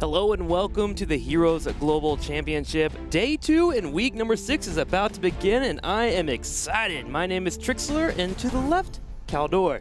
Hello and welcome to the Heroes Global Championship. Day 2 and week number 6 is about to begin, and I am excited. My name is Trixler, and to the left, Caldor.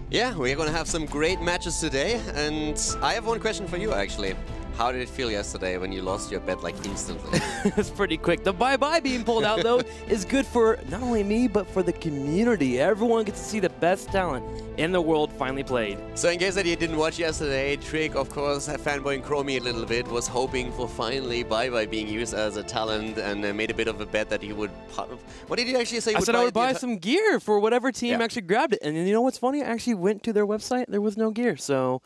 Yeah, we're going to have some great matches today, and I have one question for you, actually. How did it feel yesterday when you lost your bet, like, instantly? It's pretty quick. The bye-bye being pulled out, though, is good for not only me, but for the community. Everyone gets to see the best talent in the world finally played. So in case that you didn't watch yesterday, Trick, of course, fanboying Chromie a little bit, was hoping for finally bye-bye being used as a talent and made a bit of a bet that he would... What did you actually say? I said I would buy some gear for whatever team actually grabbed it. And you know what's funny? I actually went to their website. There was no gear, so...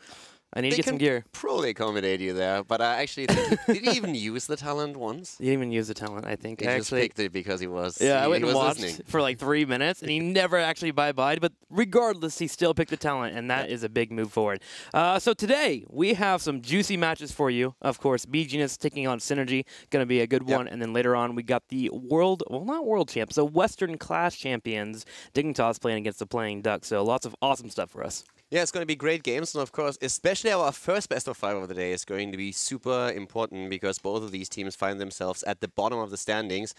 I need to get some gear. Probably accommodate you there, but I actually think did he even use the talent once? He didn't even use the talent, I think. He just picked it because he was. Yeah, I went and watched listening for like 3 minutes, and he never actually bye-byed. But regardless, he still picked the talent, and that is a big move forward. So today we have some juicy matches for you. Of course, beGenius taking on Synergy, going to be a good one. And then later on, we got the world, well, not world champs, so Western class champions, Dignitas playing against the Playing Duck. So lots of awesome stuff for us. Yeah, it's going to be great games, and of course, especially our first best of 5 of the day is going to be super important because both of these teams find themselves at the bottom of the standings,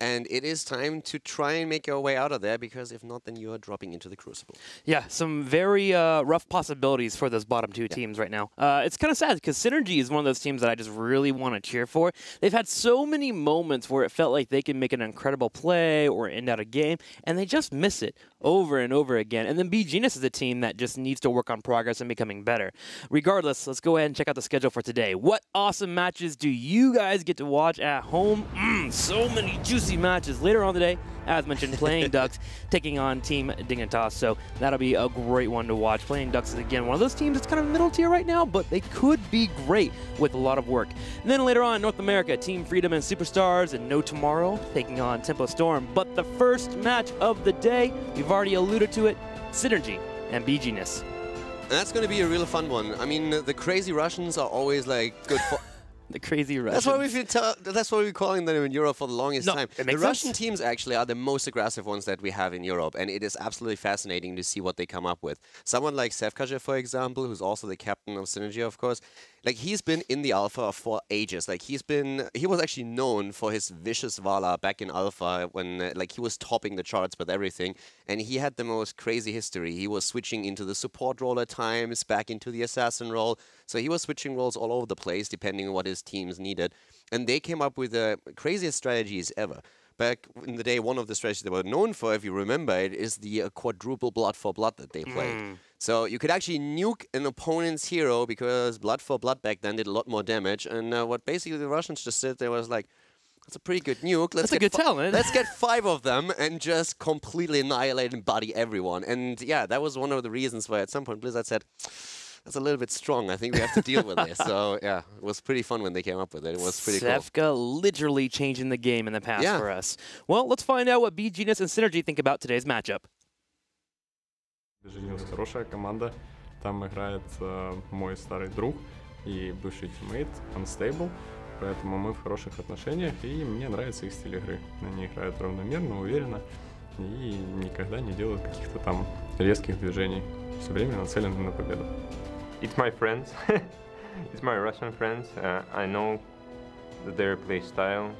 and it is time to try and make your way out of there because if not, then you are dropping into the Crucible. Yeah, some very rough possibilities for those bottom two teams right now. It's kind of sad because Synergy is one of those teams that I just really want to cheer for. They've had so many moments where it felt like they can make an incredible play or end out a game, and they just miss it over and over again. And then beGenius is a team that just needs to work on progress and becoming better. Regardless, let's go ahead and check out the schedule for today. What awesome matches do you guys get to watch at home? So many juicy matches later on today. As mentioned, Playing Ducks taking on Team Dignitas, so that'll be a great one to watch. Playing Ducks is, again, one of those teams that's kind of middle tier right now, but they could be great with a lot of work. And then later on, North America, Team Freedom and Superstars and No Tomorrow taking on Tempo Storm. But the first match of the day, we've already alluded to it, Synergy and beGenius. And that's going to be a real fun one. I mean, the crazy Russians are always, like, good for... The crazy Russians. That's why we're calling them in Europe for the longest time. The Russian sense. teams actually are the most aggressive ones that we have in Europe, and it is absolutely fascinating to see what they come up with. Someone like Sevkajev, for example, who's also the captain of Synergy, of course, like he's been in the Alpha for ages. Like he was actually known for his vicious Vala back in Alpha when like he was topping the charts with everything, and he had the most crazy history. He was switching into the support role at times, back into the assassin role. So he was switching roles all over the place depending on what his teams needed. And they came up with the craziest strategies ever. Back in the day, one of the strategies they were known for, if you remember it, is the quadruple blood for blood that they played. So you could actually nuke an opponent's hero because blood for blood back then did a lot more damage. And what basically the Russians just said, there was like, that's a pretty good nuke. That's a good talent. Let's get 5 of them and just completely annihilate and body everyone. And yeah, that was one of the reasons why at some point Blizzard said, that's a little bit strong. I think we have to deal with this. So, yeah, it was pretty fun when they came up with it. It was pretty Sevka literally changing the game in the past for us. Well, let's find out what beGenius and Synergy think about today's matchup. beGenius хорошая команда. Там играет мой старый друг и бывший тиммейт Unstable. Поэтому мы в хороших отношениях, и мне нравится их стиль игры. Они играют равномерно, уверенно и никогда не делают каких-то там резких движений. Все время нацелены на победу. It's my friends. It's my Russian friends. I know that their play style.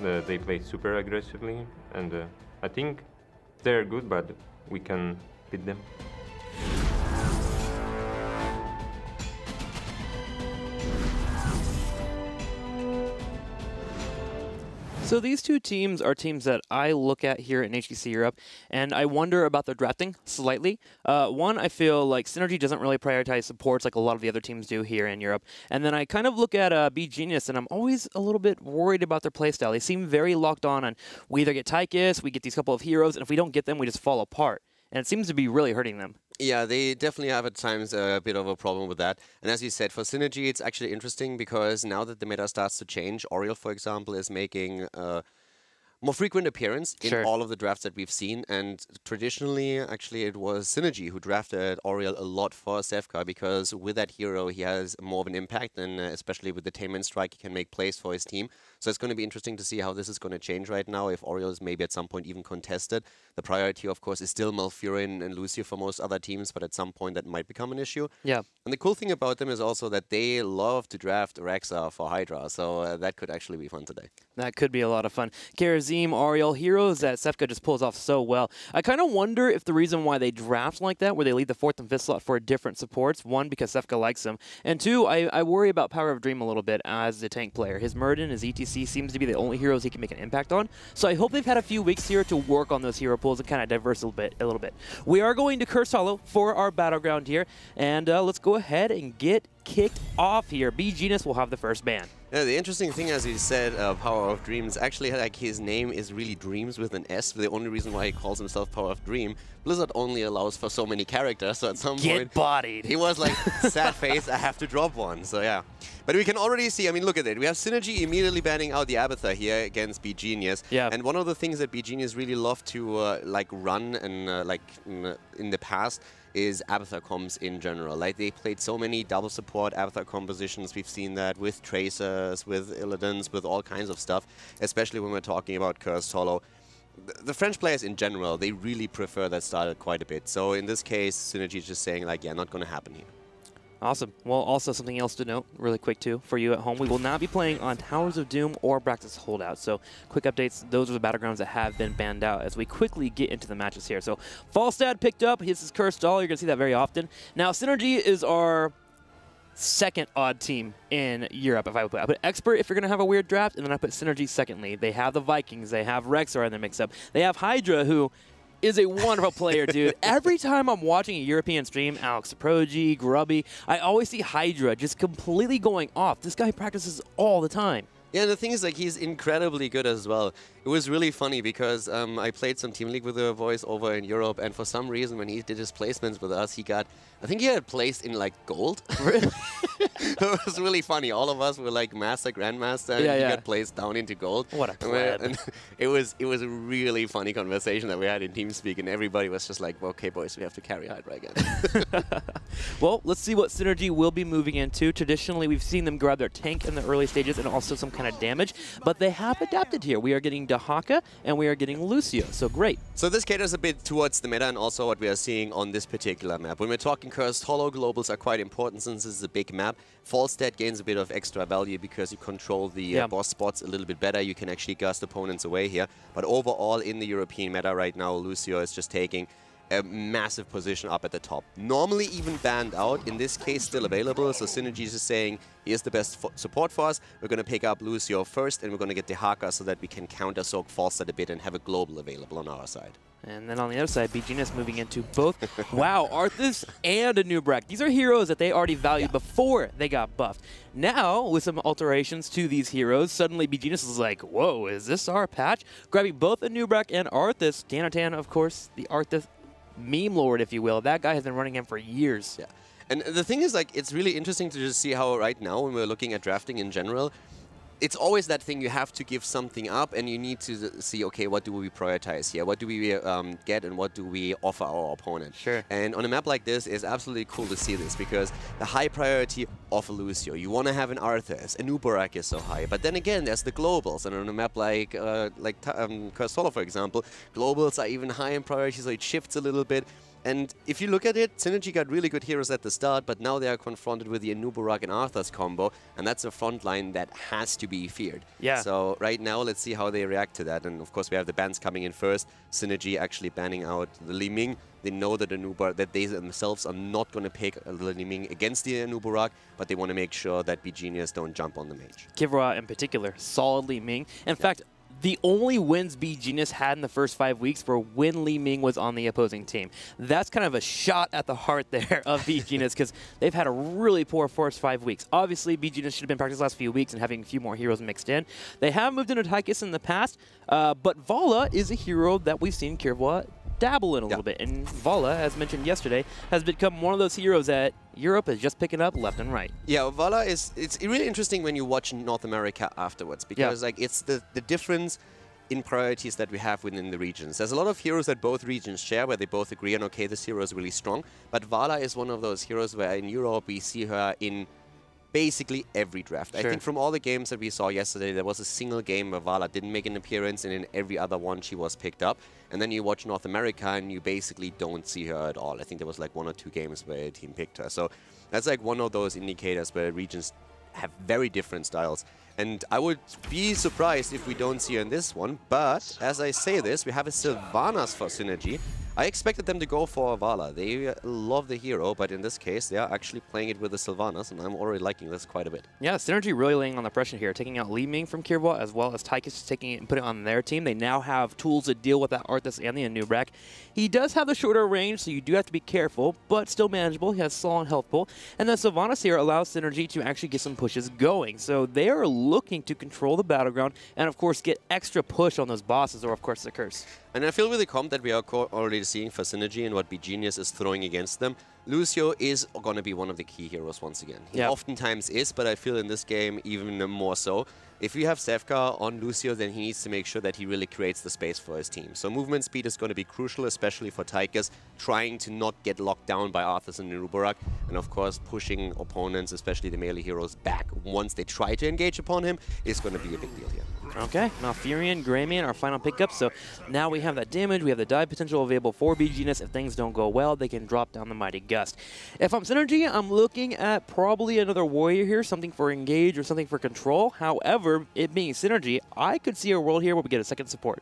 They play super aggressively, and I think they're good, but we can beat them. So these two teams are teams that I look at here in HGC Europe, and I wonder about their drafting slightly. One, I feel like Synergy doesn't really prioritize supports like a lot of the other teams do here in Europe. And then I kind of look at beGenius, and I'm always a little bit worried about their playstyle. They seem very locked on we either get Tychus, we get these couple of heroes, and if we don't get them, we just fall apart. And it seems to be really hurting them. Yeah, they definitely have at times a bit of a problem with that. And as you said, for Synergy, it's actually interesting because now that the meta starts to change, Oriel, for example, is making more frequent appearance in all of the drafts that we've seen. And traditionally, actually, it was Synergy who drafted Oriel a lot for Sevka because with that hero, he has more of an impact. And especially with the Tainment Strike, he can make plays for his team. So it's going to be interesting to see how this is going to change right now, if Oriole is maybe at some point even contested. The priority, of course, is still Malfurion and Lucio for most other teams, but at some point that might become an issue. Yeah. And the cool thing about them is also that they love to draft Rexa for Hydra, so that could actually be fun today. That could be a lot of fun. Karazim, Ariel, heroes that Sefka just pulls off so well. I kind of wonder if the reason why they draft like that, where they leave the 4th and 5th slot for different supports, one, because Sefka likes them, and two, I worry about Power of Dream a little bit as a tank player. His Murden, his ETC seems to be the only heroes he can make an impact on, so I hope they've had a few weeks here to work on those hero pools and kind of diverse a little bit. We are going to Cursed Hollow for our battleground here, and let's go ahead and get kicked off here. beGenius will have the first ban. Yeah, the interesting thing, as you said, Power of Dreams, actually, like, his name is really Dreams with an S. The only reason why he calls himself Power of Dream, Blizzard only allows for so many characters, so at some point... bodied. He was like, sad face, I have to drop one, so yeah. But we can already see, I mean, look at it. We have Synergy immediately banning out the Abathur here against beGenius. Yeah. And one of the things that beGenius really loved to, like, run and, in the past is Abathur comps in general. Like, they played so many double support Abathur compositions. We've seen that with Tracers, with Illidan's, with all kinds of stuff, especially when we're talking about Cursed Hollow. The French players in general, they really prefer that style quite a bit. So in this case, Synergy is just saying, like, yeah, not going to happen here. Awesome. Well, also something else to note, really quick too, for you at home. We will not be playing on Towers of Doom or Braxis Holdout. So, quick updates. Those are the battlegrounds that have been banned out as we quickly get into the matches here. So, Falstad picked up. This is Cursed Doll. You're going to see that very often. Now, Synergy is our second odd team in Europe. I put Expert if you're going to have a weird draft, and then I put Synergy secondly. They have the Vikings. They have Rexar in their mix-up. They have Hydra, who is a wonderful player, dude. Every time I'm watching a European stream, Alex Progi, Grubby, I always see Hydra just completely going off. This guy practices all the time. Yeah, and the thing is, like, he's incredibly good as well. It was really funny because I played some Team League with the voice over in Europe, and for some reason, when he did his placements with us, he got, I think he had placed in, like, gold. It was really funny. All of us were, like, Master, Grandmaster, and he got placed down into gold. What a pleb. And it was a really funny conversation that we had in TeamSpeak, and everybody was just like, well, okay, boys, we have to carry Hydra again. Well, let's see what Synergy will be moving into. Traditionally, we've seen them grab their tank in the early stages and also some kind of damage, but they have adapted here. We are getting Dahaka and we are getting Lucio, so great. So this caters a bit towards the meta and also what we are seeing on this particular map. When we're talking Cursed Hollow, globals are quite important since this is a big map. Falstad gains a bit of extra value because you control the boss spots a little bit better. You can actually gust opponents away here. But overall, in the European meta right now, Lucio is just taking a massive position up at the top. Normally even banned out, in this case still available, so Synergy is saying he is the best support for us. We're going to pick up Lucio first, and we're going to get Dahaka so that we can counter-soak Falstad a bit and have a global available on our side. And then on the other side, beGenius moving into both. Wow, Arthas and a Nubrak. These are heroes that they already valued before they got buffed. Now, with some alterations to these heroes, suddenly beGenius is like, whoa, is this our patch? Grabbing both a Nubrak and Arthas. Danatan, of course, the Arthas meme lord, if you will. That guy has been running him for years. Yeah. And the thing is, like, it's really interesting to just see how right now, when we're looking at drafting in general, it's always that thing, you have to give something up and you need to see, okay, what do we prioritize here? What do we get and what do we offer our opponent? Sure. And on a map like this, it's absolutely cool to see this because the high priority of Lucio, you want to have an Arthas, a Nubarak is so high. But then again, there's the globals. And on a map like Cursed Hollow, for example, globals are even high in priority, so it shifts a little bit. And if you look at it, Synergy got really good heroes at the start, but now they are confronted with the Anubarak and Arthas combo, and that's a front line that has to be feared. Yeah. So right now, let's see how they react to that. And of course, we have the bans coming in first. Synergy actually banning out the Li Ming. They know that that they themselves are not going to pick the Li Ming against the Anubarak, but they want to make sure that beGenius don't jump on the mage. Kivra in particular, solid Li Ming. In fact, the only wins beGenius had in the first 5 weeks were when Li Ming was on the opposing team. That's kind of a shot at the heart there of beGenius because they've had a really poor first 5 weeks. Obviously, beGenius should have been practiced the last few weeks and having a few more heroes mixed in. They have moved into Tychus in the past, but Vala is a hero that we've seen Kivra dabble in a little bit. And Vala, as mentioned yesterday, has become one of those heroes that Europe is just picking up left and right. Yeah, Vala it's really interesting when you watch North America afterwards because like it's the difference in priorities that we have within the regions. There's a lot of heroes that both regions share where they both agree on, okay, this hero is really strong, but Vala is one of those heroes where in Europe we see her in basically every draft. I Sure. think from all the games that we saw yesterday, there was a single game where Vala didn't make an appearance, and in every other one she was picked up. And then you watch North America, and you basically don't see her at all. I think there was like 1 or 2 games where a team picked her. So that's like one of those indicators where regions have very different styles. And I would be surprised if we don't see her in this one. But as I say this, we have a Sylvanas for Synergy. I expected them to go for Vala. They love the hero, but in this case, they are actually playing it with the Sylvanas, and I'm already liking this quite a bit. Yeah, Synergy really laying on the pressure here, taking out Li Ming from Kirva, as well as Tychus taking it and putting it on their team. They now have tools to deal with that Arthas and the Anubrak. He does have the shorter range, so you do have to be careful, but still manageable. He has solid health pool. And then Sylvanas here allows Synergy to actually get some pushes going. So they are looking to control the battleground and, of course, get extra push on those bosses, or, of course, the curse. And I feel really confident that we are already seeing for Synergy and what beGenius is throwing against them. Lucio is going to be one of the key heroes once again. He oftentimes is, but I feel in this game even more so. If we have Sevka on Lucio, then he needs to make sure that he really creates the space for his team. So movement speed is going to be crucial, especially for Tychus, trying to not get locked down by Arthas and Nurubarak, and of course pushing opponents, especially the melee heroes, back once they try to engage upon him is going to be a big deal here. Okay, Malfurion, Greymane, our final pickup. So now we have that damage, we have the dive potential available for beGenius. If things don't go well, they can drop down the Mighty Gust. If I'm Synergy, I'm looking at probably another warrior here, something for engage or something for control. However, it being Synergy, I could see a world here where we get a second support.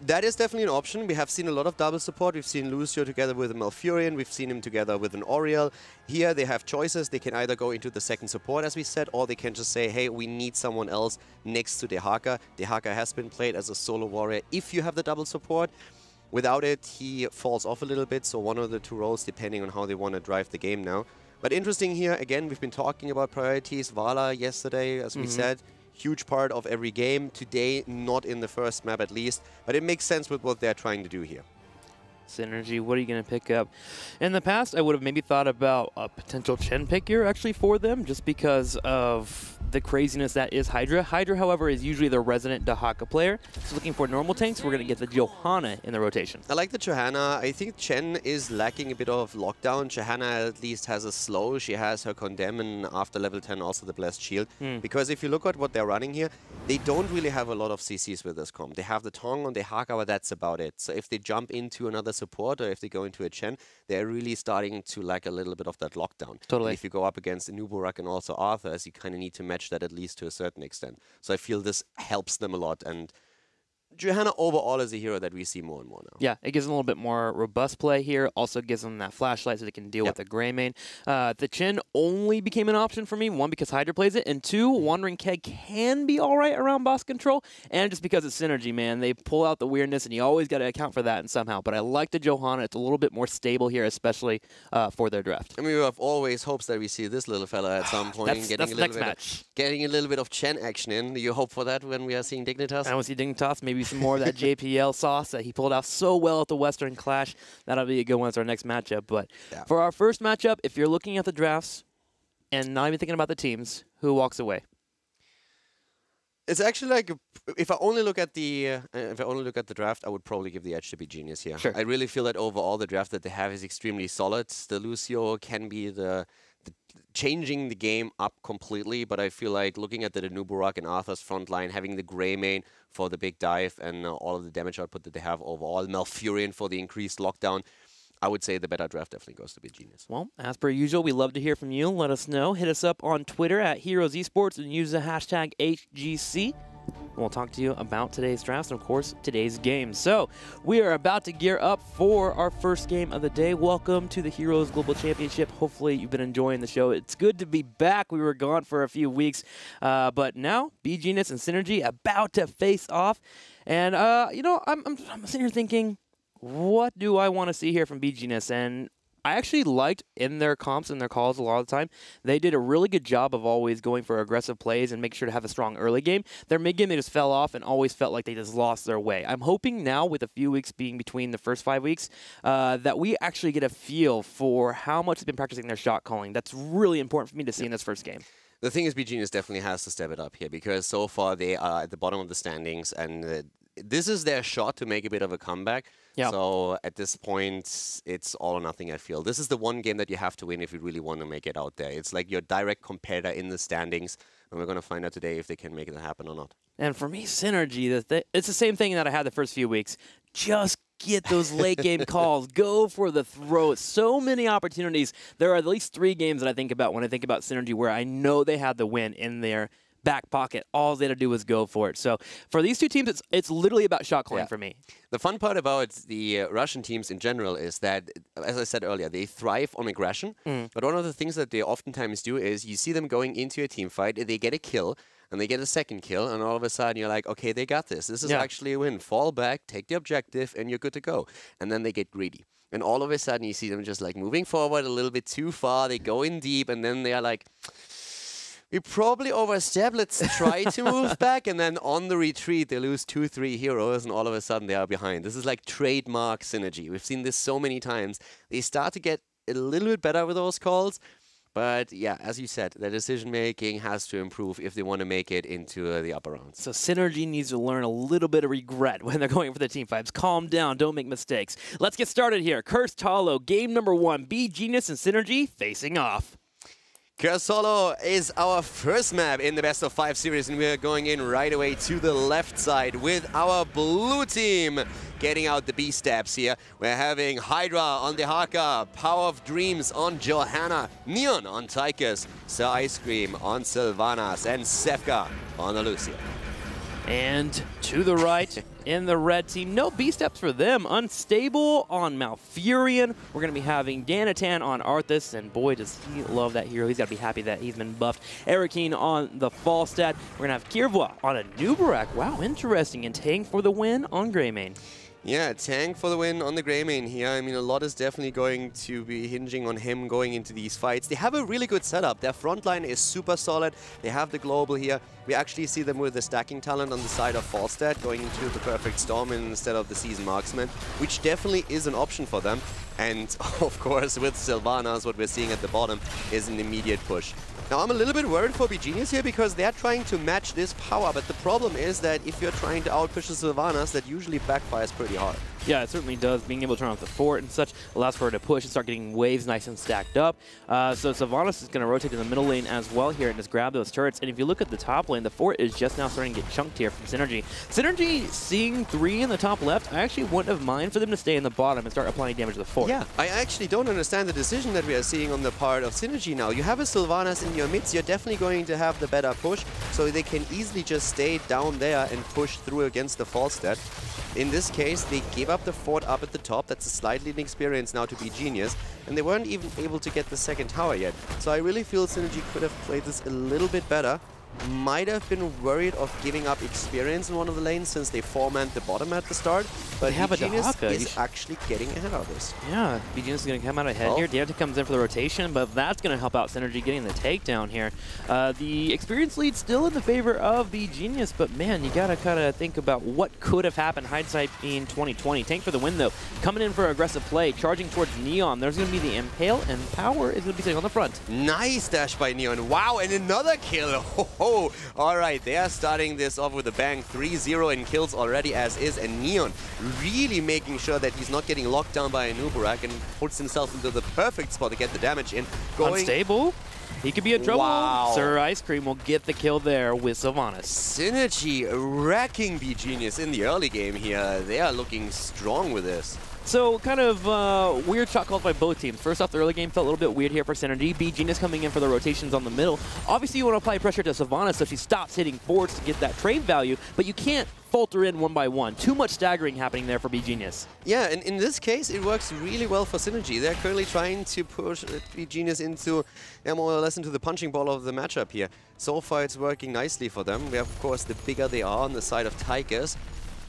That is definitely an option. We have seen a lot of double support. We've seen Lucio together with a Malfurion. We've seen him together with an Oriel. Here they have choices. They can either go into the second support, as we said, or they can just say, hey, we need someone else next to Dehaka. Dehaka has been played as a solo warrior if you have the double support. Without it, he falls off a little bit, so one of the 2 roles, depending on how they want to drive the game now. But interesting here, again, we've been talking about priorities. Vala yesterday, as we said, huge part of every game. Today, not in the first map at least, but it makes sense with what they're trying to do here. Synergy, what are you going to pick up? In the past, I would have maybe thought about a potential Chen pick here actually for them, just because of the craziness that is Hydra. Hydra, however, is usually the resident Dehaka player. So looking for normal tanks, we're going to get the Johanna in the rotation. I like the Johanna. I think Chen is lacking a bit of lockdown. Johanna at least has a slow. She has her Condemn, and after level 10 also the Blessed Shield. Because if you look at what they're running here, they don't really have a lot of CCs with this comp. They have the Tong on Dehaka, but that's about it. So if they jump into another support or if they go into a Chen, they're really starting to lack a little bit of that lockdown. Totally. And if you go up against Nuburak and also Arthas, you kind of need to match that at least to a certain extent. So I feel this helps them a lot. And Johanna overall is a hero that we see more and more now. Yeah, it gives them a little bit more robust play here. Also gives them that flashlight so they can deal with the Greymane. The Chen only became an option for me, 1, because Hydra plays it, and 2, Wandering Keg can be all right around boss control, and just because it's Synergy, man. They pull out the weirdness, and you always got to account for that and somehow. But I like the Johanna. It's a little bit more stable here, especially for their draft. I mean, we have always hopes that we see this little fella at some point That's getting a little bit of Chen action in. Do you hope for that when we are seeing Dignitas? I want to see Dignitas, maybe some more of that JPL sauce that he pulled out so well at the Western Clash. That'll be a good one as our next matchup. But for our first matchup, if you're looking at the drafts and not even thinking about the teams, who walks away? It's actually like, if I only look at the draft, I would probably give the edge to beGenius here. Sure. I really feel that overall the draft that they have is extremely solid. The Lucio can be the changing the game up completely, but I feel like looking at the Nuburak and Arthur's front line, having the Greymane for the big dive and all of the damage output that they have overall, Malfurion for the increased lockdown, I would say the better draft definitely goes to beGenius. Well, as per usual, we love to hear from you. Let us know. Hit us up on Twitter at Heroes Esports and use the hashtag HGC. We'll talk to you about today's drafts and, of course, today's game. So, we are about to gear up for our first game of the day. Welcome to the Heroes Global Championship. Hopefully, you've been enjoying the show. It's good to be back. We were gone for a few weeks, but now beGenius and Synergy about to face off. And, you know, I'm sitting here thinking, what do I want to see here from beGenius? And I actually liked in their comps and their calls a lot of the time. They did a really good job of always going for aggressive plays and make sure to have a strong early game. Their mid game, they just fell off and always felt like they just lost their way. I'm hoping now, with a few weeks being between the first 5 weeks, that we actually get a feel for how much they've been practicing their shot calling. That's really important for me to see in this first game. The thing is, beGenius definitely has to step it up here, because so far they are at the bottom of the standings, and this is their shot to make a bit of a comeback. Yeah. So at this point, it's all or nothing, I feel. This is the one game that you have to win if you really want to make it out there. It's like your direct competitor in the standings, and we're going to find out today if they can make it happen or not. And for me, Synergy, it's the same thing that I had the first few weeks. Just get those late game calls. Go for the throat. So many opportunities. There are at least 3 games that I think about when I think about Synergy where I know they had the win in their back pocket. All they had to do was go for it. So for these two teams, it's literally about shot calling for me. The fun part about the Russian teams in general is that, as I said earlier, they thrive on aggression. But one of the things that they oftentimes do is you see them going into a team fight, they get a kill, and they get a second kill, and all of a sudden you're like, okay, they got this. This is actually a win. Fall back, take the objective, and you're good to go. And then they get greedy. And all of a sudden you see them just like moving forward a little bit too far. They go in deep, and then they are like, we probably overstepped. Let's try to move back. And then on the retreat, they lose 2-3 heroes, and all of a sudden they are behind. This is like trademark Synergy. We've seen this so many times. They start to get a little bit better with those calls. But yeah, as you said, the decision-making has to improve if they want to make it into the upper rounds. So Synergy needs to learn a little bit of regret when they're going for the team fights. Calm down. Don't make mistakes. Let's get started here. Cursed Hollow, game number 1. beGenius and Synergy facing off. Cursed Hollow is our first map in the best of 5 series, and we're going in right away to the left side with our blue team getting out the B steps here. We're having Hydra on the Haka, Power of Dreams on Johanna, Neon on Tychus, Sir Ice Cream on Sylvanas, and Sevka on Alucia. And to the right, in the red team, no B-steps for them. Unstable on Malfurion. We're going to be having Danatan on Arthas, and boy, does he love that hero. He's got to be happy that he's been buffed. Erikine on the Falstad. We're going to have Kirvois on a Nubarak. Wow, interesting. And Tang for the win on Greymane. Yeah, Tang for the win on the Greymane here. I mean, a lot is definitely going to be hinging on him going into these fights. They have a really good setup. Their front line is super solid. They have the global here. We actually see them with the stacking talent on the side of Falstad going into the Perfect Storm instead of the Season Marksman, which definitely is an option for them. And of course, with Sylvanas, what we're seeing at the bottom is an immediate push. Now, I'm a little bit worried for beGenius here because they're trying to match this power, but the problem is that if you're trying to outpush the Sylvanas, that usually backfires pretty hard. Yeah, it certainly does. Being able to turn off the fort and such allows for her to push and start getting waves nice and stacked up. So Sylvanas is going to rotate to the middle lane as well here and just grab those turrets. And if you look at the top lane, the fort is just now starting to get chunked here from Synergy. Synergy seeing 3 in the top left, I actually wouldn't have mind for them to stay in the bottom and start applying damage to the fort. Yeah, I actually don't understand the decision that we are seeing on the part of Synergy now. You have a Sylvanas in your midst, you're definitely going to have the better push, so they can easily just stay down there and push through against the Falstad. In this case, they gave up the fort up at the top. That's a slight leading experience now to beGenius, and they weren't even able to get the second tower yet. So I really feel Synergy could have played this a little bit better. Might have been worried of giving up experience in one of the lanes since they 4-manned the bottom at the start, but beGenius is actually getting ahead of this. Yeah, beGenius is going to come out ahead here. Danatan comes in for the rotation, but that's going to help out Synergy getting the takedown here. The experience lead still in the favor of beGenius, but man, you got to kind of think about what could have happened. Hindsight being 2020. Tank for the win though, coming in for aggressive play, charging towards Neon. There's going to be the Impale, and Power is going to be sitting on the front. Nice dash by Neon. Wow, and another kill. Oh, all right, they are starting this off with a bang. 3-0 in kills already as is, and Neon really making sure that he's not getting locked down by a Nubarak and puts himself into the perfect spot to get the damage in. Unstable. He could be in trouble. Wow. Sir Ice Cream will get the kill there with Sylvanas. Synergy wrecking beGenius in the early game here. They are looking strong with this. So, kind of weird shot calls by both teams. First off, the early game felt a little bit weird here for Synergy. beGenius coming in for the rotations on the middle. Obviously, you want to apply pressure to Sylvanas so she stops hitting forwards to get that trade value, but you can't falter in one by one. Too much staggering happening there for beGenius. Yeah, and in this case, it works really well for Synergy. They're currently trying to push beGenius into, more or less into the punching ball of the matchup here. So far, it's working nicely for them. We have, of course, the bigger they are on the side of Tychus.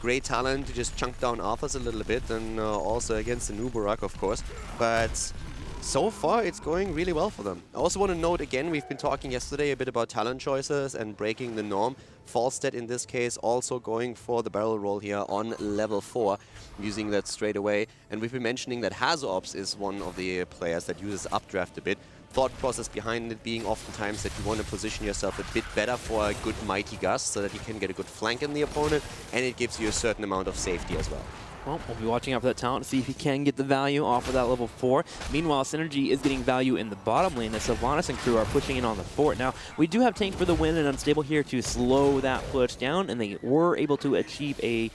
Great talent to just chunk down Arthas a little bit, and also against the Nubarak, of course. But so far, it's going really well for them. I also want to note again, we've been talking yesterday a bit about talent choices and breaking the norm. Falstad, in this case, also going for the barrel roll here on level 4, using that straight away. And we've been mentioning that Hazops is one of the players that uses updraft a bit. Thought process behind it being oftentimes that you want to position yourself a bit better for a good Mighty Gust so that you can get a good flank in the opponent, and it gives you a certain amount of safety as well. Well, we'll be watching out for that talent to see if he can get the value off of that level 4. Meanwhile, Synergy is getting value in the bottom lane as Sylvanas and crew are pushing in on the fort. Now, we do have Tank for the win and Unstable here to slow that push down, and they were able to achieve a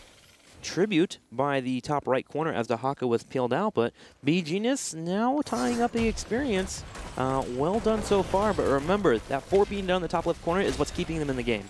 tribute by the top right corner as the Haka was peeled out, but beGenius now tying up the experience. Well done so far, but remember, that fort being down in the top left corner is what's keeping them in the game.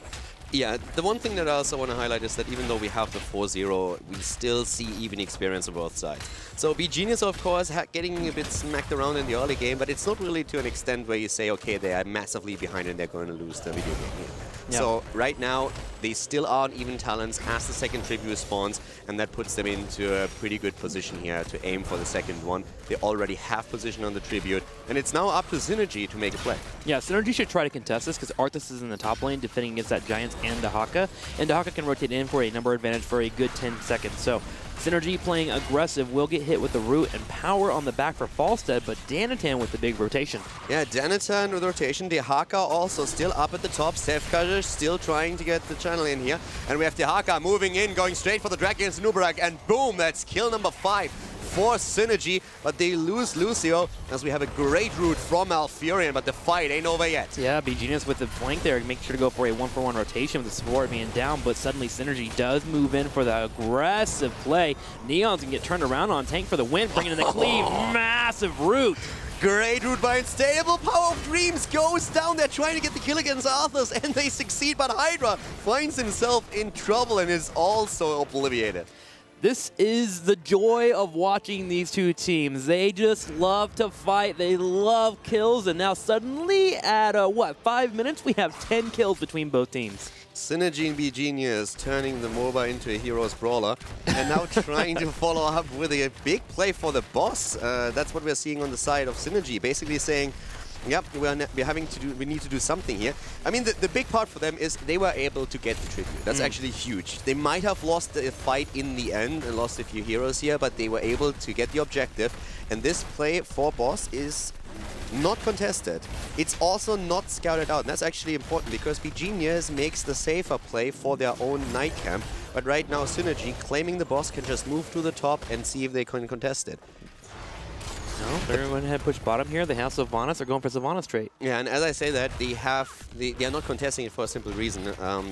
Yeah, the one thing that I also want to highlight is that even though we have the 4-0, we still see even experience on both sides. So beGenius, of course, getting a bit smacked around in the early game, but it's not really to an extent where you say, okay, they are massively behind and they're going to lose the video game here. Yep. So right now, they still aren't even talents as the second tribute spawns, and that puts them into a pretty good position here to aim for the second one. They already have position on the tribute, and it's now up to Synergy to make a play. Yeah, Synergy should try to contest this because Arthas is in the top lane defending against that Giants and Dahaka, and Dahaka can rotate in for a number advantage for a good 10 seconds. So Synergy playing aggressive will get hit with the root and power on the back for Falstead, but Danatan with the big rotation. Yeah, Danatan with rotation. Dahaka also still up at the top. Sefkaja still trying to get the channel in here. And we have Dahaka moving in, going straight for the drag against Nubarak, and boom, that's kill number 5 for Synergy, but they lose Lucio as we have a great root from Malfurion, but the fight ain't over yet. Yeah, beGenius with the flank there, make sure to go for a 1-for-1 rotation with the support being down, but suddenly Synergy does move in for the aggressive play. Neon's gonna get turned around on Tank for the win, bringing in the cleave. Massive root. Great root by Unstable. Power of Dreams goes down. They're trying to get the kill against Arthas, and they succeed, but Hydra finds himself in trouble and is also obliterated. This is the joy of watching these two teams. They just love to fight. They love kills. And now suddenly at, 5 minutes, we have 10 kills between both teams. Synergy and beGenius turning the MOBA into a hero's brawler and now trying to follow up with a big play for the boss. That's what we're seeing on the side of Synergy. Basically saying, yep, we need to do something here. I mean, the big part for them is they were able to get the tribute. That's actually huge. They might have lost the fight in the end and lost a few heroes here, but they were able to get the objective. And this play for boss is not contested. It's also not scouted out. And that's actually important because beGenius makes the safer play for their own night camp. But right now, Synergy claiming the boss can just move to the top and see if they can contest it. No, they're going ahead and push bottom here. They have Sylvanas. They're going for Sylvanas straight. Yeah, and as I say that, they are not contesting it for a simple reason,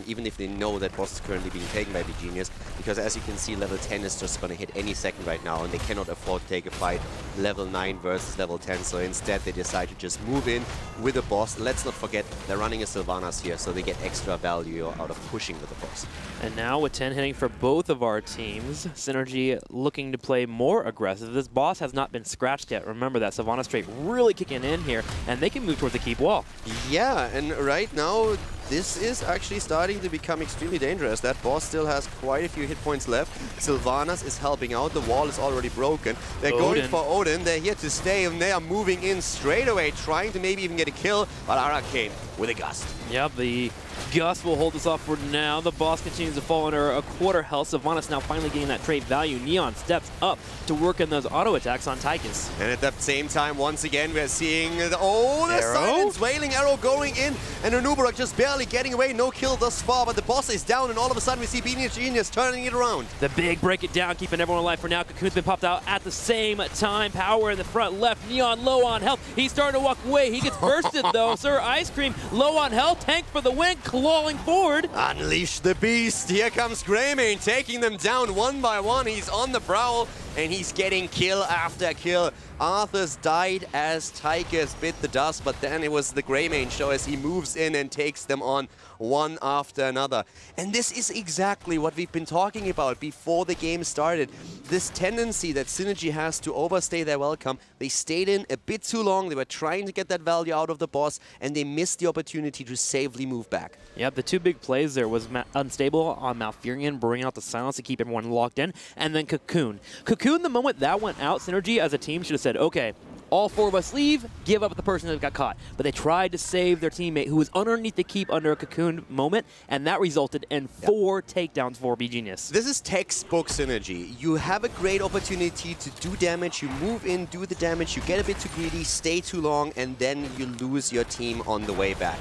even if they know that boss is currently being taken by beGenius, because as you can see, level 10 is just going to hit any second right now, and they cannot afford to take a fight level 9 versus level 10, so instead they decide to just move in with the boss. Let's not forget, they're running a Sylvanas here, so they get extra value out of pushing with the boss. And now with 10 hitting for both of our teams, Synergy looking to play more aggressive. This boss has not been scratched yet. Remember that Sylvanas straight really kicking in here, and they can move towards the keep wall. Yeah, and right now, this is actually starting to become extremely dangerous. That boss still has quite a few hit points left. Sylvanas is helping out. The wall is already broken. They're going for Odin. They're here to stay, and they are moving in straight away, trying to maybe even get a kill. But Arcane with a gust. Yep, the gust will hold us off for now. The boss continues to fall under a quarter health. Sylvanas now finally getting that trade value. Neon steps up to work in those auto attacks on Tychus. And at the same time, once again, we're seeing the silence wailing arrow going in, and Nubarak just barely getting away. No kill thus far, but the boss is down, and all of a sudden we see beGenius turning it around. The big break it down, keeping everyone alive for now. Cocoon's been popped out at the same time. Power in the front left. Neon low on health. He's starting to walk away. He gets bursted though. Sir Ice Cream low on health. Tank for the win, clawing forward. Unleash the beast. Here comes Greymane, taking them down one by one. He's on the prowl, and he's getting kill after kill. Arthas died as Tychus bit the dust, but then it was the Greymane show as he moves in and takes them on one after another. And this is exactly what we've been talking about before the game started. This tendency that Synergy has to overstay their welcome. They stayed in a bit too long. They were trying to get that value out of the boss, and they missed the opportunity to safely move back. Yep, the two big plays there was Unstable on Malfurion, bringing out the silence to keep everyone locked in, and then Cocoon. Cocoon, the moment that went out, Synergy as a team should have said, okay, all four of us leave, give up the person that got caught. But they tried to save their teammate who was underneath the keep under a Cocoon moment, and that resulted in 4 takedowns for beGenius. This is textbook Synergy. You have a great opportunity to do damage, you move in, do the damage, you get a bit too greedy, stay too long, and then you lose your team on the way back.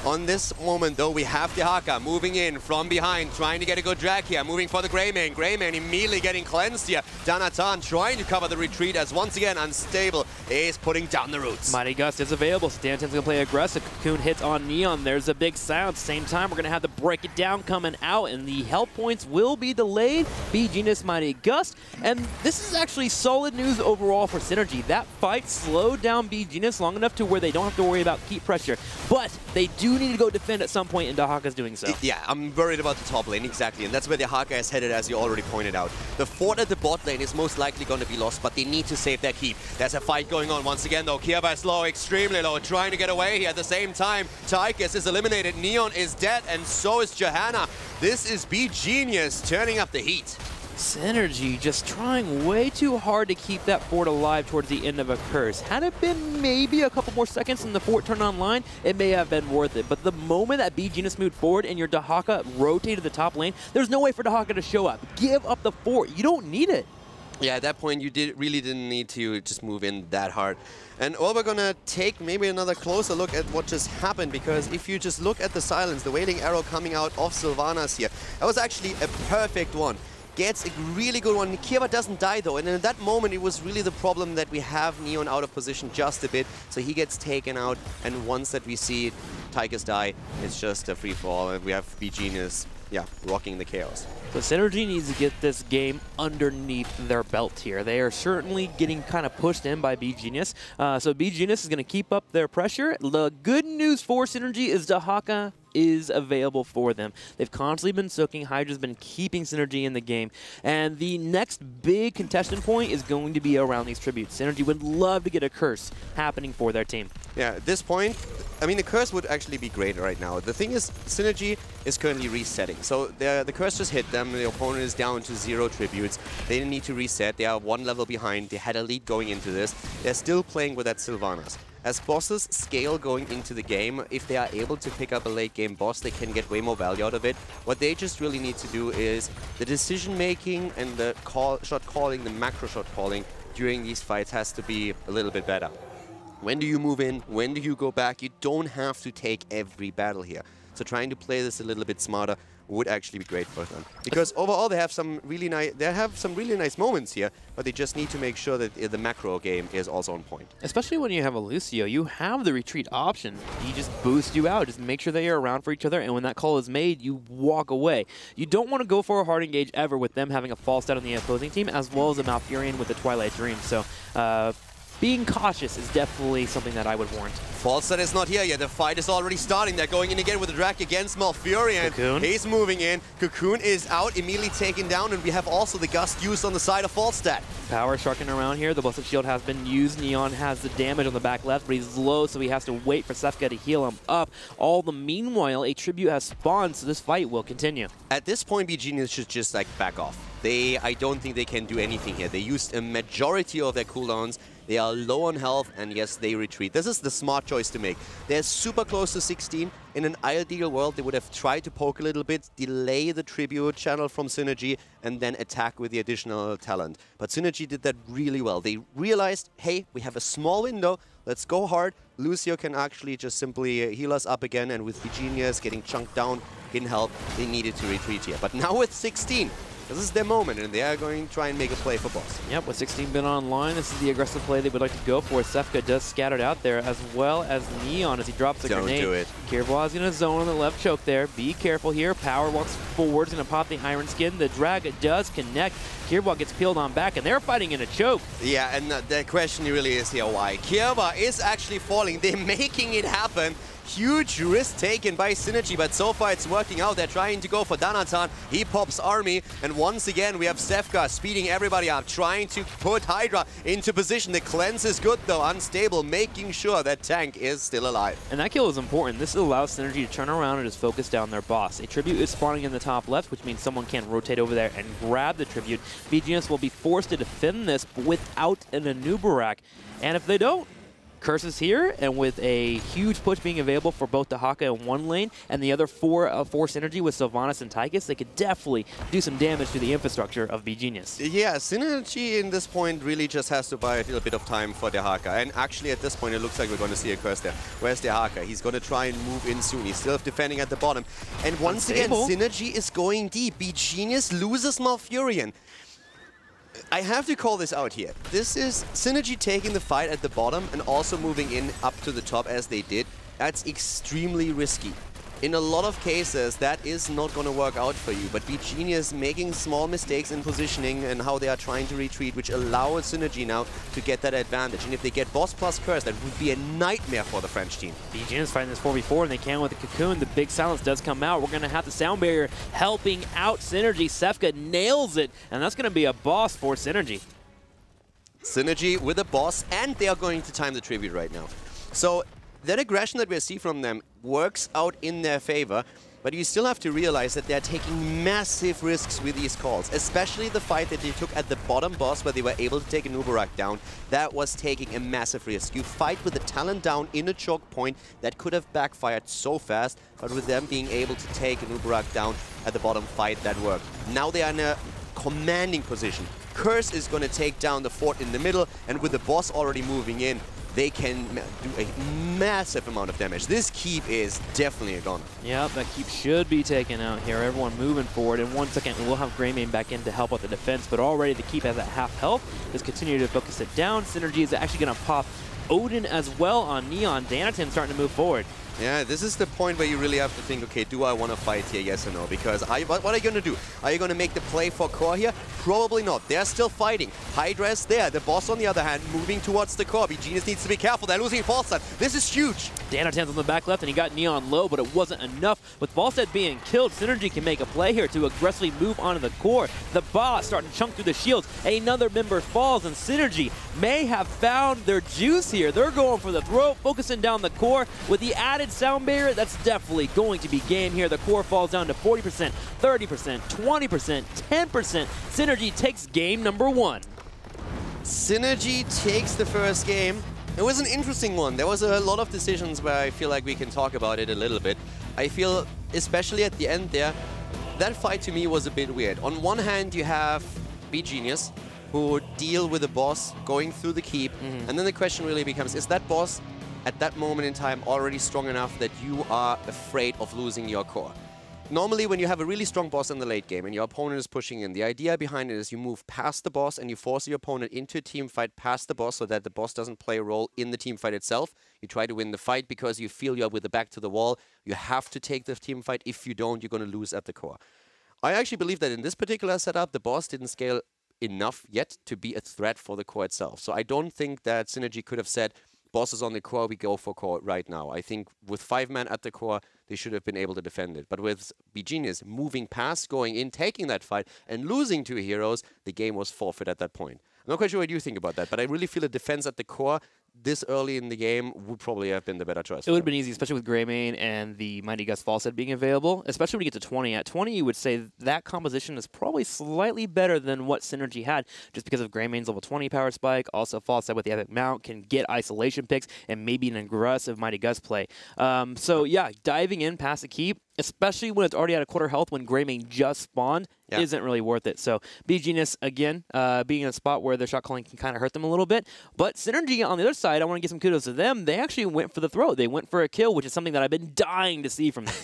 On this moment, though, we have Dehaka moving in from behind, trying to get a good drag here, moving for the Greymane. Greymane immediately getting cleansed here. Danatan trying to cover the retreat as once again Unstable is putting down the roots. Mighty Gust is available. Stanton's going to play aggressive. Cocoon hits on Neon. There's a big silence. Same time, we're going to have the Break It Down coming out, and the health points will be delayed. beGenius, Mighty Gust. And this is actually solid news overall for Synergy. That fight slowed down beGenius long enough to where they don't have to worry about keep pressure. But they do need to go defend at some point, and Dehaka's doing so. Yeah, I'm worried about the top lane, exactly. And that's where Dehaka is headed, as you already pointed out. The fort at the bot lane is most likely going to be lost, but they need to save their keep. There's a fight going on once again, though. Kiaba is low, extremely low, trying to get away here. At the same time, Tychus is eliminated. Neon is dead, and so is Johanna. This is beGenius turning up the heat. Synergy just trying way too hard to keep that fort alive towards the end of a curse. Had it been maybe a couple more seconds and the fort turned online, it may have been worth it. But the moment that beGenius moved forward and your Dehaka rotated the top lane, there's no way for Dehaka to show up. Give up the fort. You don't need it. Yeah, at that point, you really didn't need to just move in that hard. And well, we're gonna take maybe another closer look at what just happened, because if you just look at the silence, the Wailing Arrow coming out of Sylvanas here, that was actually a perfect one. Gets a really good one. Kiaba doesn't die though, and in that moment it was really the problem that we have Neon out of position just a bit, so he gets taken out, and once that we see Tychus die, it's just a free-for-all, and we have beGenius, yeah, rocking the chaos. So Synergy needs to get this game underneath their belt here. They are certainly getting kind of pushed in by beGenius. So beGenius is going to keep up their pressure. The good news for Synergy is Dehaka is available for them. They've constantly been soaking. Hydra's been keeping Synergy in the game. And the next big contestant point is going to be around these tributes. Synergy would love to get a curse happening for their team. Yeah, at this point, I mean, the curse would actually be great right now. The thing is, Synergy is currently resetting. So the curse just hit them. The opponent is down to 0 tributes. They need to reset. They are 1 level behind. They had a lead going into this. They're still playing with that Sylvanas. As bosses scale going into the game, if they are able to pick up a late game boss, they can get way more value out of it. What they just really need to do is the decision making and the shot calling, the macro shot calling during these fights has to be a little bit better. When do you move in? When do you go back? You don't have to take every battle here. So trying to play this a little bit smarter would actually be great for them. Because overall they have some really nice moments here, but they just need to make sure that the macro game is also on point. Especially when you have a Lucio, you have the retreat option. He just boosts you out. Just make sure that you're around for each other, and when that call is made, you walk away. You don't want to go for a hard engage ever with them having a false start on the opposing team, as well as a Malfurion with the Twilight Dream. So being cautious is definitely something that I would warrant. Falstad is not here yet. The fight is already starting. They're going in again with the drag against Malfurion. Cocoon. He's moving in. Cocoon is out, immediately taken down, and we have also the Gust used on the side of Falstad. Power sharking around here. The Blessed Shield has been used. Neon has the damage on the back left, but he's low, so he has to wait for Sefka to heal him up. All the meanwhile, a tribute has spawned, so this fight will continue. At this point, beGenius should just like back off. I don't think they can do anything here. They used a majority of their cooldowns. They are low on health, and yes, they retreat. This is the smart choice to make. They're super close to 16. In an ideal world, they would have tried to poke a little bit, delay the tribute channel from Synergy, and then attack with the additional talent. But Synergy did that really well. They realized, hey, we have a small window. Let's go hard. Lucio can actually just simply heal us up again, and with beGenius getting chunked down in health, they needed to retreat here. But now with 16, this is their moment, and they are going to try and make a play for boss. Yep, with 16 been online, this is the aggressive play they would like to go for. Sefka does scatter it out there, as well as Neon as he drops a grenade. Don't do it. Kirbois is going to zone on the left choke there. Be careful here. Power walks forward. He's going to pop the Iron Skin. The drag does connect. Kirbois gets peeled on back, and they're fighting in a choke. Yeah, and the question really is here why. Kirbois is actually falling. They're making it happen. Huge risk taken by Synergy, but so far it's working out. They're trying to go for Danatan. He pops Army, and once again we have Sefka speeding everybody up, trying to put Hydra into position. The cleanse is good though, Unstable, making sure that tank is still alive. And that kill is important. This allows Synergy to turn around and just focus down their boss. A tribute is spawning in the top left, which means someone can rotate over there and grab the tribute. beGenius will be forced to defend this without an Anubarak, and if they don't, Curse is here, and with a huge push being available for both Dehaka in one lane and the other four synergy with Sylvanas and Tychus, they could definitely do some damage to the infrastructure of beGenius. Yeah, synergy in this point really just has to buy a little bit of time for Dehaka. And actually at this point it looks like we're going to see a curse there. Where's Dehaka? He's going to try and move in soon. He's still defending at the bottom. And once again, synergy is going deep. beGenius loses Malfurion. I have to call this out here. This is synergy taking the fight at the bottom and also moving in up to the top as they did. That's extremely risky. In a lot of cases, that is not going to work out for you, but beGenius making small mistakes in positioning and how they are trying to retreat, which allow synergy now to get that advantage. And if they get boss plus curse, that would be a nightmare for the French team. beGenius fighting this 4v4, and they can with the Cocoon. The big silence does come out. We're going to have the sound barrier helping out synergy. Sefka nails it, and that's going to be a boss for synergy. Synergy with a boss, and they are going to time the tribute right now. So that aggression that we see from them works out in their favor, but you still have to realize that they're taking massive risks with these calls, especially the fight that they took at the bottom boss where they were able to take an Uberak down. That was taking a massive risk. You fight with the talent down in a choke point that could have backfired so fast, but with them being able to take an Uberak down at the bottom fight, that worked. Now they are in a commanding position. Curse is going to take down the fort in the middle, and with the boss already moving in, they can do a massive amount of damage. This keep is definitely a goner. Yep, that keep should be taken out here. Everyone moving forward. In 1 second, we'll have Greymane back in to help with the defense, but already the keep has at half health. Just continue to focus it down. Synergy is actually going to pop Odin as well on Neon. Danatin starting to move forward. Yeah, this is the point where you really have to think, okay, do I want to fight here, yes or no? Because what are you going to do? Are you going to make the play for core here? Probably not. They're still fighting. Hydra is there. The boss, on the other hand, moving towards the core. beGenius needs to be careful. They're losing Falstad. This is huge. Danatin's on the back left, and he got Neon low, but it wasn't enough. With Falstad being killed, Synergy can make a play here to aggressively move onto the core. The boss starting to chunk through the shields. Another member falls, and Synergy may have found their juice here. They're going for the throat, focusing down the core. With the added sound barrier, that's definitely going to be game here. The core falls down to 40%, 30%, 20%, 10%. Synergy takes game number 1. Synergy takes the first game. It was an interesting one. There was a lot of decisions where I feel like we can talk about it a little bit. I feel, especially at the end there, that fight to me was a bit weird. On one hand, you have beGenius, who deal with the boss going through the keep, and then the question really becomes, is that boss at that moment in time already strong enough that you are afraid of losing your core? Normally, when you have a really strong boss in the late game and your opponent is pushing in, the idea behind it is you move past the boss and you force your opponent into a team fight past the boss so that the boss doesn't play a role in the team fight itself. You try to win the fight because you feel you're with the back to the wall. You have to take the team fight. If you don't, you're going to lose at the core. I actually believe that in this particular setup, the boss didn't scale enough yet to be a threat for the core itself. So I don't think that Synergy could have said, boss is on the core, we go for core right now. I think with 5 men at the core, they should have been able to defend it. But with beGenius moving past, going in, taking that fight, and losing 2 heroes, the game was forfeit at that point. I'm not quite sure what you think about that, but I really feel a defense at the core this early in the game would probably have been the better choice. It would have been easy, especially with Greymane and the Mighty Gus Falstad being available, especially when you get to 20. At 20, you would say that composition is probably slightly better than what Synergy had, just because of Greymane's level 20 power spike. Also, Falstad with the Epic Mount can get isolation picks and maybe an aggressive Mighty Gus play. So, yeah, diving in past the keep, especially when it's already at a quarter health when Greymane just spawned, isn't really worth it. So beGenius, again, being in a spot where their shot calling can kind of hurt them a little bit. But Synergy, on the other side, I want to give some kudos to them. They actually went for the throw. They went for a kill, which is something that I've been dying to see from them.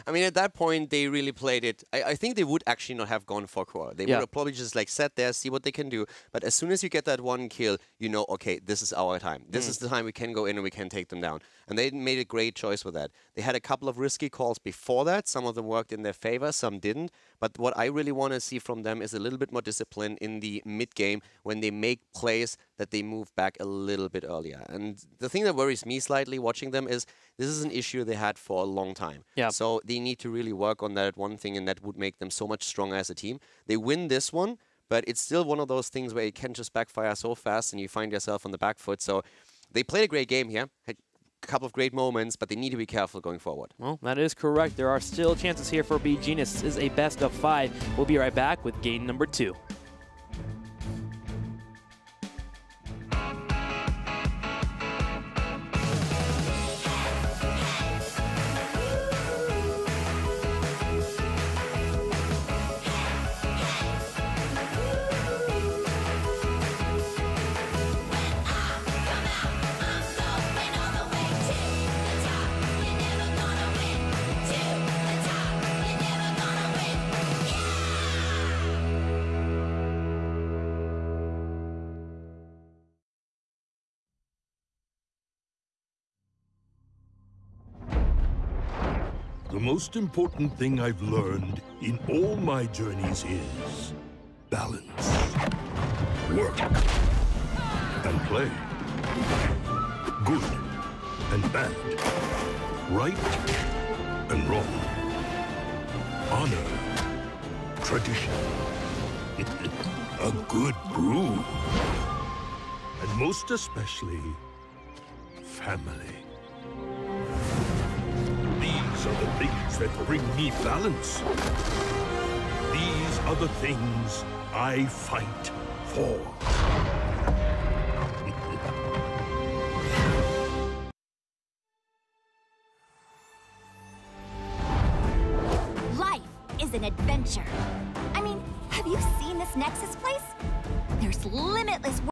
I mean, at that point, they really played it. I think they would actually not have gone for core. They would have probably just like sat there, see what they can do. But as soon as you get that one kill, you know, okay, this is our time. This is the time we can go in and we can take them down. And they made a great choice with that. They had a couple of risky calls before that. Some of them worked in their favor, some didn't. But what I really want to see from them is a little bit more discipline in the mid-game when they make plays that they move back a little bit earlier. And the thing that worries me slightly watching them is this is an issue they had for a long time. So they need to really work on that one thing, and that would make them so much stronger as a team. They win this one, but it's still one of those things where it can just backfire so fast and you find yourself on the back foot. So they played a great game here. Had a couple of great moments, but they need to be careful going forward. Well, that is correct. There are still chances here for beGenius. This is a best of 5. We'll be right back with game number 2. The most important thing I've learned in all my journeys is balance. Work and play. Good and bad. Right and wrong. Honor. Tradition. A good brew. And most especially, family. These are the things that bring me balance. These are the things I fight for. Life is an adventure. I mean, have you seen this Nexus place? There's limitless